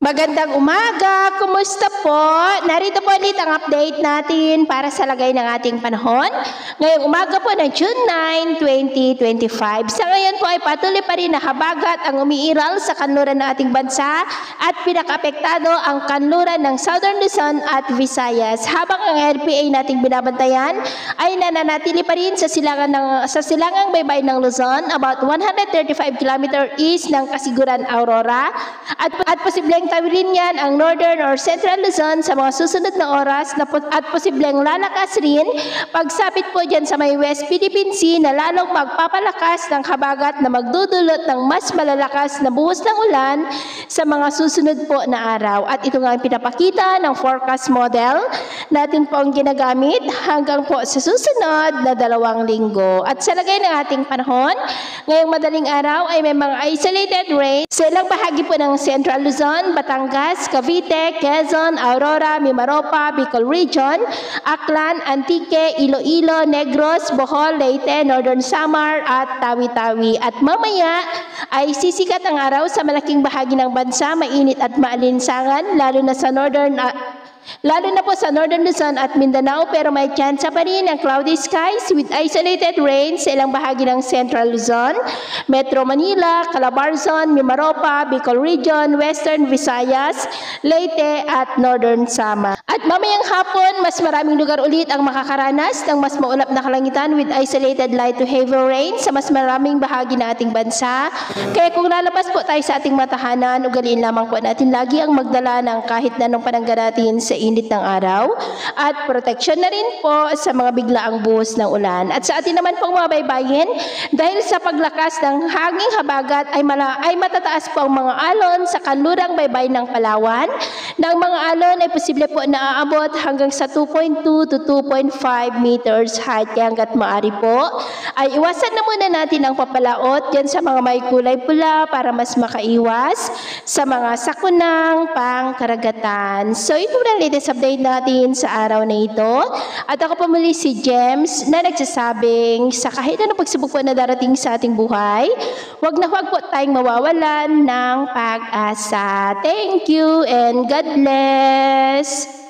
Magandang umaga! Kumusta po? Narito po ulit ang update natin para sa lagay ng ating panahon. Ngayong umaga po ng June 9, 2025. Sa ngayon po ay patuloy pa rin na habagat ang umiiral sa kanluran ng ating bansa at pinakaapektado ang kanluran ng Southern Luzon at Visayas. Habang ang RPA nating binabantayan ay nananatili pa rin sa silangang baybay ng Luzon about 135 km east ng Kasiguran, Aurora at posibleng tawilin yan ang Northern or Central Luzon sa mga susunod na oras at posibleng lalakas rin pagsapit po dyan sa may West Philippine Sea na lalong magpapalakas ng habagat na magdudulot ng mas malalakas na buhos ng ulan sa mga susunod po na araw. At ito nga ang pinapakita ng forecast model natin po ang ginagamit hanggang po sa susunod na 2 linggo. At sa lagay ng ating panahon, ngayong madaling araw ay may mga isolated rain sa ilang bahagi po ng Central Luzon, Batangas, Cavite, Quezon, Aurora, Mimaropa, Bicol Region, Aklan, Antique, Iloilo, Negros, Bohol, Leyte, Northern Samar at Tawi-Tawi. At mamaya ay sisikat ang araw sa malaking bahagi ng bansa, mainit at maalinsangan, lalo na po sa Northern Luzon at Mindanao, pero may tsansa pa rin ang cloudy skies with isolated rain sa ilang bahagi ng Central Luzon, Metro Manila, Calabarzon, Mimaropa, Bicol Region, Western Visayas, Leyte at Northern Samar. At mamayang hapon, mas maraming lugar ulit ang makakaranas ng mas maulap na kalangitan with isolated light to heavy rain sa mas maraming bahagi ng ating bansa. Kaya kung lalabas po tayo sa ating matahanan, ugaliin lamang po natin lagi ang magdala ng kahit na anong panangga natin sa init ng araw at proteksyon na rin po sa mga biglaang buhos ng ulan. At sa atin naman pong mga baybayin, dahil sa paglakas ng hanging habagat ay matataas po ang mga alon sa kanlurang baybay ng Palawan. Ng mga alon ay posible po na aabot hanggang sa 2.2 to 2.5 meters height. Kaya hanggat maaari po ay iwasan na muna natin ang papalaot dyan sa mga may kulay pula para mas makaiwas sa mga sakunang pangkaragatan. So ito na latest update natin sa araw na ito. At ako po muli si James na nagsasabing sa kahit anong pagsubok po na darating sa ating buhay, huwag po tayong mawawalan ng pag-asa. Thank you and God bless!